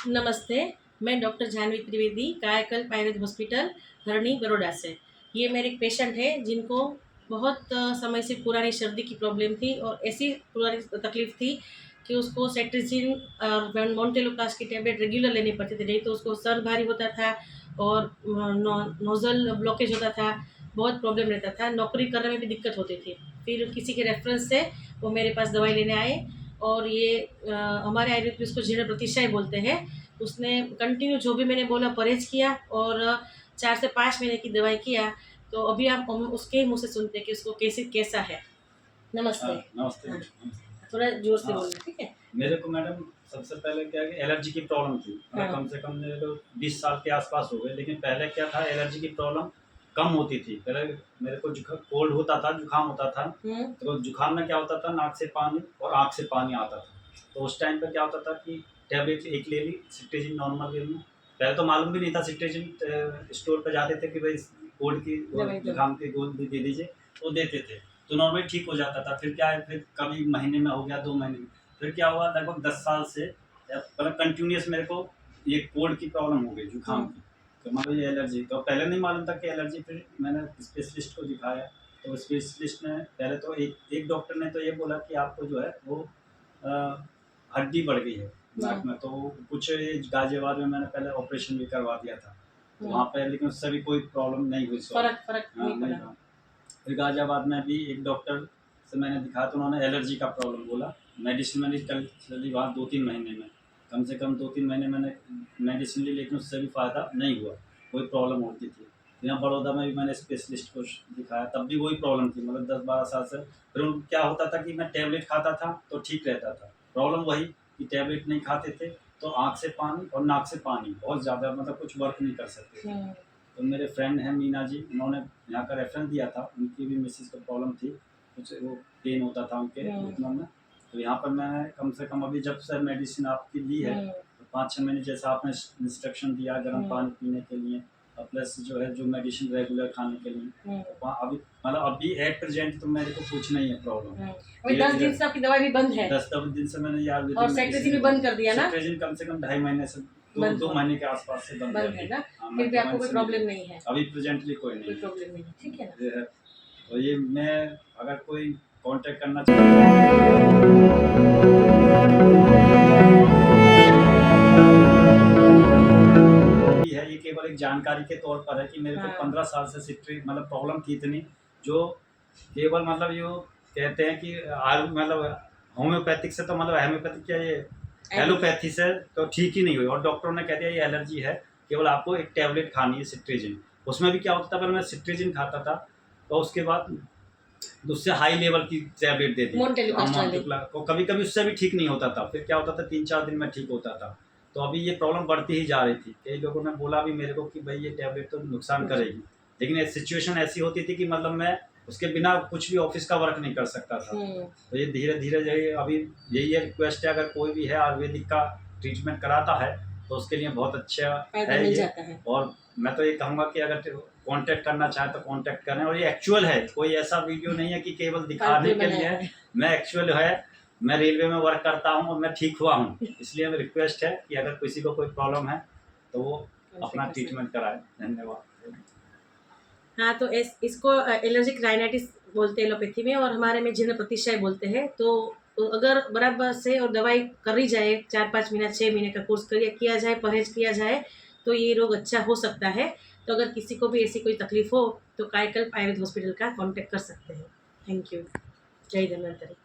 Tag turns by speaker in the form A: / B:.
A: नमस्ते। मैं डॉक्टर जानवी त्रिवेदी, कायाकल्प आयुर्वेद हॉस्पिटल, हरणी, बड़ौदा से। ये मेरे एक पेशेंट है जिनको बहुत समय से पुरानी सर्दी की प्रॉब्लम थी और ऐसी पुरानी तकलीफ़ थी कि उसको सेट्रिजिन और मोंटेलुकास की टैबलेट रेगुलर लेनी पड़ती थी, नहीं तो उसको सर भारी होता था और नोज़ल ब्लॉकेज होता था, बहुत प्रॉब्लम रहता था, नौकरी करने में भी दिक्कत होती थी। फिर किसी के रेफ़रेंस से वो मेरे पास दवाई लेने आए और ये हमारे आयुर्वेद में इसको जीर्ण प्रतिशय बोलते हैं। उसने कंटिन्यू जो भी मैंने बोला परहेज़ किया और 4 से 5 महीने की दवाई किया, तो अभी आप हम उसके मुँह से सुनते हैं कि उसको कैसा है। नमस्ते।
B: हाँ, नमस्ते,
A: हाँ,
B: नमस्ते।
A: थोड़ा ज़ोर से
B: हाँ,
A: बोलना, ठीक है?
B: मेरे को मैडम सबसे पहले क्या है कि एलर्जी की प्रॉब्लम थी। मतलब
A: हाँ।
B: कम से कम मेरे को 20 साल के आस-पास हो गए, लेकिन पहले क्या था एलर्जी की प्रॉब्लम कम होती थी। पहले मेरे को कोल्ड होता था, जुकाम होता था,
A: हुँ,
B: तो जुकाम में क्या होता था नाक से पानी और आँख से पानी आता था। तो उस टाइम पे क्या होता था कि टैबलेट एक ले ली, सिट्रीजिन नॉर्मल ले ली। पहले तो मालूम भी नहीं था सिट्रीजिन स्टोर पे जाते थे कि भई कोल्ड की और
A: दवाई दो।
B: जुकाम की गोली दे दीजिए, तो देते थे। तो नॉर्मली ठीक हो जाता था। फिर क्या है फिर कभी महीने में हो गया 2 महीने में। फिर क्या हुआ लगभग 10 साल से मतलब कंटिन्यूअस मेरे को ये कोल्ड की प्रॉब्लम हो गई, जुकाम
A: हुँ,
B: की। तो मतलब ये एलर्जी तो पहले नहीं मालूम था कि एलर्जी। फिर मैंने स्पेशलिस्ट को दिखाया, तो स्पेशलिस्ट ने पहले तो एक डॉक्टर ने तो ये बोला कि आपको जो है वो अ, हड्डी बढ़ गई है
A: हुँ,
B: नाक में। तो कुछ ये गाज़ियाबाद में मैंने पहले ऑपरेशन भी करवा दिया था। तो
A: हुँ।
B: वहाँ पे लेकिन उससे भी कोई प्रॉब्लम नहीं हुई सॉल्व।
A: फ़र्क
B: हाँ,
A: नहीं
B: नहीं
A: पड़ा।
B: हुआ। फिर गाज़ियाबाद में भी एक डॉक्टर से मैंने दिखाया, तो उन्होंने एलर्जी का प्रॉब्लम बोला। मेडिसिन मैंने चली वहाँ 2-3 महीने में। कम से कम 2-3 महीने मैंने मेडिसिन ली, लेकिन उससे भी फ़ायदा नहीं हुआ, कोई प्रॉब्लम होती थी। यहाँ बड़ौदा में भी मैंने स्पेशलिस्ट को दिखाया, तब भी वही प्रॉब्लम थी मतलब 10-12 साल से। फिर क्या होता था कि मैं टैबलेट खाता था तो ठीक रहता था। प्रॉब्लम वही कि टैबलेट नहीं खाते थे तो आँख से पानी और नाक से पानी बहुत ज़्यादा, मतलब कुछ वर्क नहीं कर सकते थे।
A: हुँ,
B: तो मेरे फ्रेंड हैं मीना जी, उन्होंने यहाँ का रेफ़रेंस दिया था। उनकी भी मिसेज़ को प्रॉब्लम थी, कुछ वो पेन होता था उनके
A: हुँ,
B: घुटनों में। तो यहाँ पर मैंने कम से कम अभी जब से मेडिसिन आपकी ली है,
A: हुँ,
B: तो 5-6 महीने जैसा आपने इंस्ट्रक्शन दिया गर्म
A: हुँ,
B: पानी पीने के लिए और प्लस जो है जो मेडिसिन रेगुलर खाने के लिए।
A: हुँ,
B: तो अभी मतलब अभी एट प्रेज़ेंट तो मेरे को कुछ नहीं है प्रॉब्लम।
A: हुँ। अभी 10
B: धीरे-धीरे
A: दिन से आपकी दवाई भी बंद है
B: 10-10 दिन से मैंने ये
A: और
B: आयुर्वेदिक
A: सेटरेज़िन भी
B: मेडिसिन
A: बंद कर दिया ना?
B: सिट्राजिन कम से कम ढाई महीने से 2
A: बंद
B: 2
A: हो
B: महीने के आस-पास से बंद है
A: बंद है
B: अभी।
A: ना?
B: हाँ,
A: फिर
B: मैं
A: भी आपको
B: दवाई
A: कोई
B: से नहीं ले
A: प्रॉब्लम
B: रहा।
A: नहीं है,
B: अभी प्रेज़ेंटली कोई
A: कोई
B: नहीं है।
A: प्रॉब्लम नहीं है, ठीक है ना?
B: ये है। तो ये मैं अगर कोई कॉन्टैक्ट करना चाहे भी है, ये केवल एक जानकारी के तौर पर है कि मेरे को
A: हाँ,
B: 15 साल से सिट्री मतलब प्रॉब्लम थी इतनी, जो केवल मतलब यो कहते हैं कि मतलब होम्योपैथिक से तो मतलब होम्योपैथिक क्या ये
A: एलोपैथ
B: एलोपैथी से तो ठीक ही नहीं हुई और डॉक्टरों ने कह दिया ये एलर्जी है, केवल आपको एक टैबलेट खानी है सिट्रीजिन। उसमें भी क्या होता था पहले मैं सिट्रीजिन खाता था, तो उसके बाद उससे हाई लेवल की टैबलेट दे दी।
A: मोंटेलुकास्ट वाली।
B: को कभी-कभी उससे भी ठीक नहीं होता था। फिर क्या होता था 3-4 दिन में ठीक होता था। तो अभी ये प्रॉब्लम बढ़ती ही जा रही थी। कई लोगों ने बोला भी मेरे को कि भई ये टैबलेट तो नुकसान
A: अच्छा,
B: करेगी। लेकिन एक सिचुएशन ऐसी होती थी कि मतलब मैं उसके बिना कुछ भी ऑफ़िस का वर्क नहीं कर सकता था।
A: हुँ,
B: तो ये धीरे-धीरे जो है अभी यही है रिक्वेस्ट है, अगर कोई भी है आयुर्वेदिक का ट्रीटमेंट कराता है, तो उसके लिए बहुत अच्छा
A: फ़ायदा
B: है
A: मिल
B: ये।
A: जाता है।
B: और मैं तो ये कहूँगा कि अगर कॉन्टैक्ट करना चाहें तो कॉन्टैक्ट करें और ये एक्चुअल है, कोई ऐसा वीडियो नहीं है कि केवल
A: फालतू
B: दिखाने
A: में
B: के
A: बनाया
B: लिए है।
A: है।
B: मैं एक्चुअल है, मैं रेलवे में वर्क करता हूँ और मैं ठीक हुआ हूँ। इसलिए मेरी रिक्वेस्ट है कि अगर किसी को कोई प्रॉब्लम है, तो वो
A: कॉन्टैक्ट
B: अपना
A: कर सकते
B: ट्रीटमेंट कराएँ। धन्यवाद।
A: हाँ, तो इसको एलर्जिक राइनाइटिस बोलते हैं एलोपैथी में और हमारे में जीर्ण प्रतिशय बोलते हैं। तो अगर बराबर से और दवाई करी जाए 4-5 महीना 6 महीने का कोर्स किया जाए, परहेज़ किया जाए, तो ये रोग अच्छा हो सकता है। तो अगर किसी को भी ऐसी कोई तकलीफ़ हो, तो कायाकल्प आयुर्वेद हॉस्पिटल का कॉन्टैक्ट कर सकते हैं। Thank you. जय धन्वंतरि।